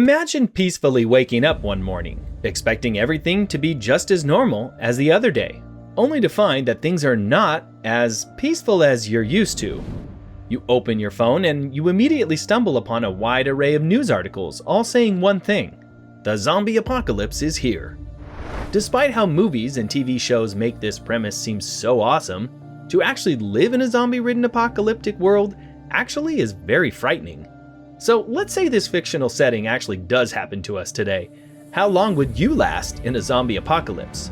Imagine peacefully waking up one morning, expecting everything to be just as normal as the other day, only to find that things are not as peaceful as you're used to. You open your phone and you immediately stumble upon a wide array of news articles all saying one thing: the zombie apocalypse is here. Despite how movies and TV shows make this premise seem so awesome, to actually live in a zombie-ridden apocalyptic world actually is very frightening. So let's say this fictional setting actually does happen to us today. How long would you last in a zombie apocalypse?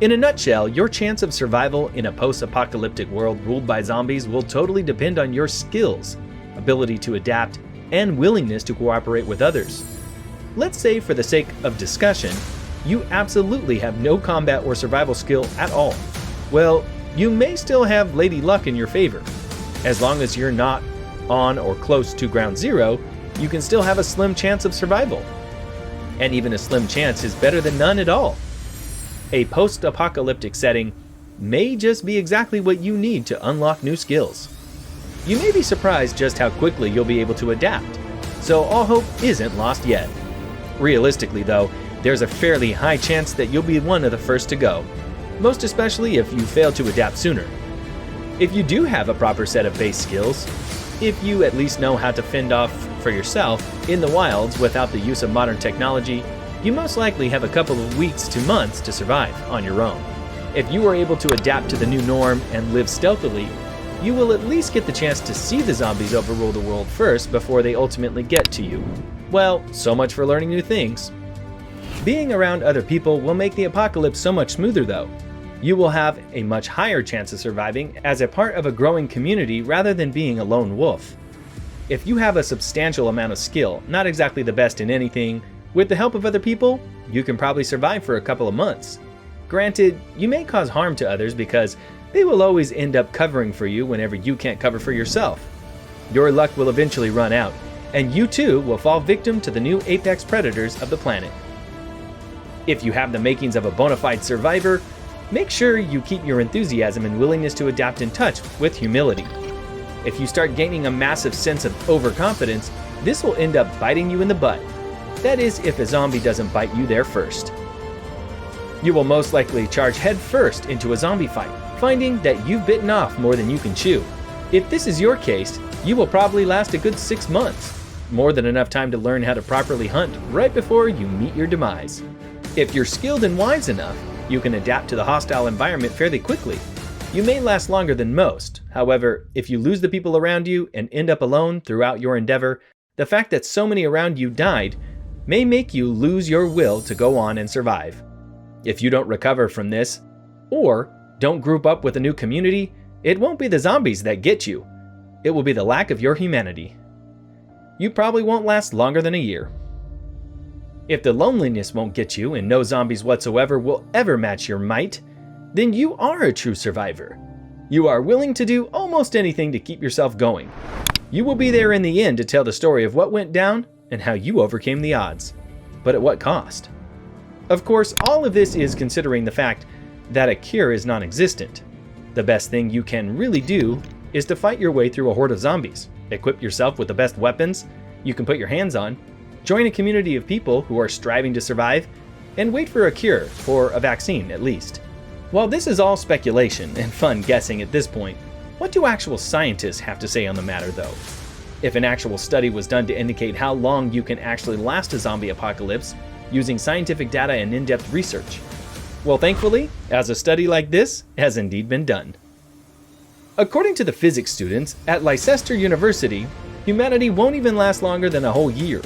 In a nutshell, your chance of survival in a post-apocalyptic world ruled by zombies will totally depend on your skills, ability to adapt, and willingness to cooperate with others. Let's say, for the sake of discussion, you absolutely have no combat or survival skill at all. Well, you may still have Lady Luck in your favor. As long as you're not on or close to ground zero, you can still have a slim chance of survival. And even a slim chance is better than none at all. A post-apocalyptic setting may just be exactly what you need to unlock new skills. You may be surprised just how quickly you'll be able to adapt, so all hope isn't lost yet. Realistically though, there's a fairly high chance that you'll be one of the first to go, most especially if you fail to adapt sooner. If you do have a proper set of base skills, if you at least know how to fend off for yourself in the wilds without the use of modern technology, you most likely have a couple of weeks to months to survive on your own. If you are able to adapt to the new norm and live stealthily, you will at least get the chance to see the zombies overrule the world first before they ultimately get to you. Well, so much for learning new things. Being around other people will make the apocalypse so much smoother though. You will have a much higher chance of surviving as a part of a growing community rather than being a lone wolf. If you have a substantial amount of skill, not exactly the best in anything, with the help of other people, you can probably survive for a couple of months. Granted, you may cause harm to others because they will always end up covering for you whenever you can't cover for yourself. Your luck will eventually run out, and you too will fall victim to the new apex predators of the planet. If you have the makings of a bona fide survivor, make sure you keep your enthusiasm and willingness to adapt in touch with humility. If you start gaining a massive sense of overconfidence, this will end up biting you in the butt. That is, if a zombie doesn't bite you there first. You will most likely charge head first into a zombie fight, finding that you've bitten off more than you can chew. If this is your case, you will probably last a good 6 months, more than enough time to learn how to properly hunt right before you meet your demise. If you're skilled and wise enough, you can adapt to the hostile environment fairly quickly. You may last longer than most. However, if you lose the people around you and end up alone throughout your endeavor, the fact that so many around you died may make you lose your will to go on and survive. If you don't recover from this, or don't group up with a new community, it won't be the zombies that get you. It will be the lack of your humanity. You probably won't last longer than a year. If the loneliness won't get you and no zombies whatsoever will ever match your might, then you are a true survivor. You are willing to do almost anything to keep yourself going. You will be there in the end to tell the story of what went down and how you overcame the odds. But at what cost? Of course, all of this is considering the fact that a cure is non-existent. The best thing you can really do is to fight your way through a horde of zombies, equip yourself with the best weapons you can put your hands on, join a community of people who are striving to survive, and wait for a cure, or a vaccine at least. While this is all speculation and fun guessing at this point, what do actual scientists have to say on the matter though? If an actual study was done to indicate how long you can actually last a zombie apocalypse using scientific data and in-depth research? Well, thankfully, as a study like this has indeed been done. According to the physics students at Leicester University, humanity won't even last longer than a whole year.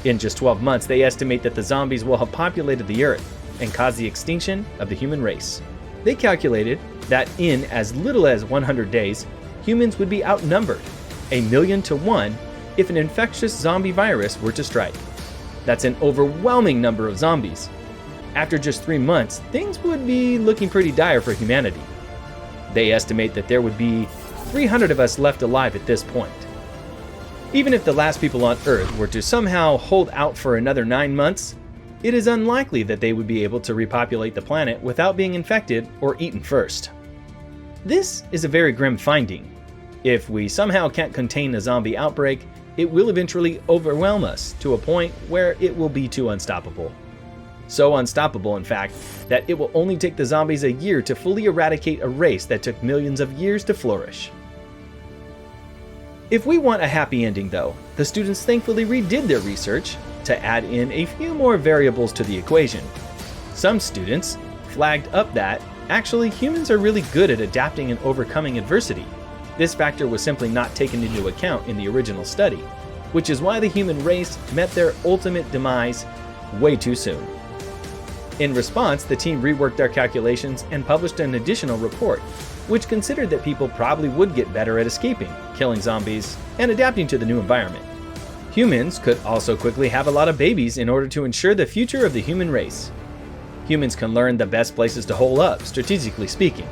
In just 12 months, they estimate that the zombies will have populated the Earth and caused the extinction of the human race. They calculated that in as little as 100 days, humans would be outnumbered 1,000,000 to 1 if an infectious zombie virus were to strike. That's an overwhelming number of zombies. After just 3 months, things would be looking pretty dire for humanity. They estimate that there would be 300 of us left alive at this point. Even if the last people on Earth were to somehow hold out for another 9 months, it is unlikely that they would be able to repopulate the planet without being infected or eaten first. This is a very grim finding. If we somehow can't contain a zombie outbreak, it will eventually overwhelm us to a point where it will be too unstoppable. So unstoppable, in fact, that it will only take the zombies a year to fully eradicate a race that took millions of years to flourish. If we want a happy ending though, the students thankfully redid their research to add in a few more variables to the equation. Some students flagged up that, actually, humans are really good at adapting and overcoming adversity. This factor was simply not taken into account in the original study, which is why the human race met their ultimate demise way too soon. In response, the team reworked their calculations and published an additional report, which considered that people probably would get better at escaping, killing zombies, and adapting to the new environment. Humans could also quickly have a lot of babies in order to ensure the future of the human race. Humans can learn the best places to hole up, strategically speaking.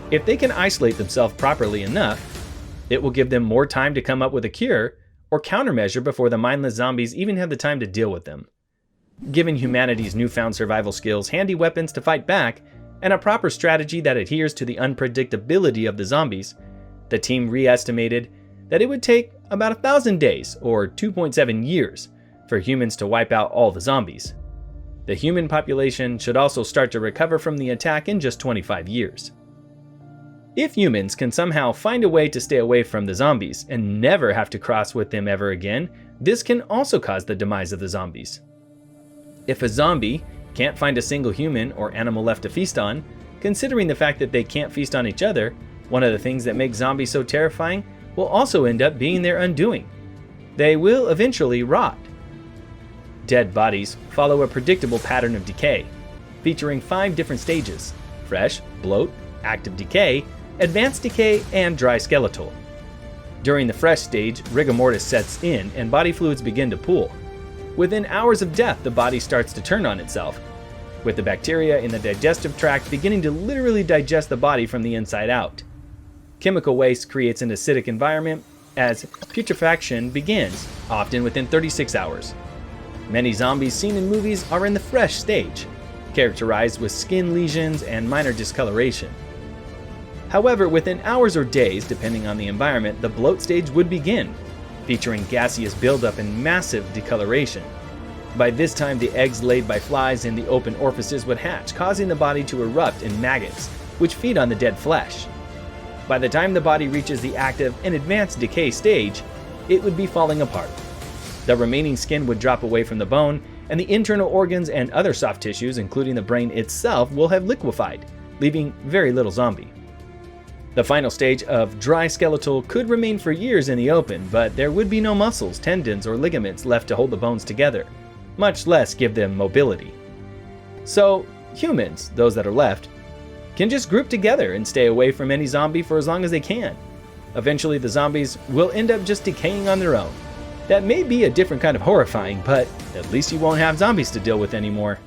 If they can isolate themselves properly enough, it will give them more time to come up with a cure or countermeasure before the mindless zombies even have the time to deal with them. Given humanity's newfound survival skills, handy weapons to fight back, and a proper strategy that adheres to the unpredictability of the zombies, the team re-estimated that it would take about 1,000 days, or 2.7 years, for humans to wipe out all the zombies. The human population should also start to recover from the attack in just 25 years. If humans can somehow find a way to stay away from the zombies and never have to cross with them ever again, this can also cause the demise of the zombies. If a zombie can't find a single human or animal left to feast on, considering the fact that they can't feast on each other, one of the things that makes zombies so terrifying will also end up being their undoing. They will eventually rot. Dead bodies follow a predictable pattern of decay, featuring 5 different stages: fresh, bloat, active decay, advanced decay, and dry skeletal. During the fresh stage, rigor mortis sets in and body fluids begin to pool. Within hours of death, the body starts to turn on itself, with the bacteria in the digestive tract beginning to literally digest the body from the inside out. Chemical waste creates an acidic environment as putrefaction begins, often within 36 hours. Many zombies seen in movies are in the fresh stage, characterized with skin lesions and minor discoloration. However, within hours or days, depending on the environment, the bloat stage would begin, featuring gaseous buildup and massive decoloration. By this time, the eggs laid by flies in the open orifices would hatch, causing the body to erupt in maggots, which feed on the dead flesh. By the time the body reaches the active and advanced decay stage, it would be falling apart. The remaining skin would drop away from the bone, and the internal organs and other soft tissues, including the brain itself, will have liquefied, leaving very little zombie. The final stage of dry skeletal could remain for years in the open, but there would be no muscles, tendons, or ligaments left to hold the bones together, much less give them mobility. So, humans, those that are left, can just group together and stay away from any zombie for as long as they can. Eventually, the zombies will end up just decaying on their own. That may be a different kind of horrifying, but at least you won't have zombies to deal with anymore.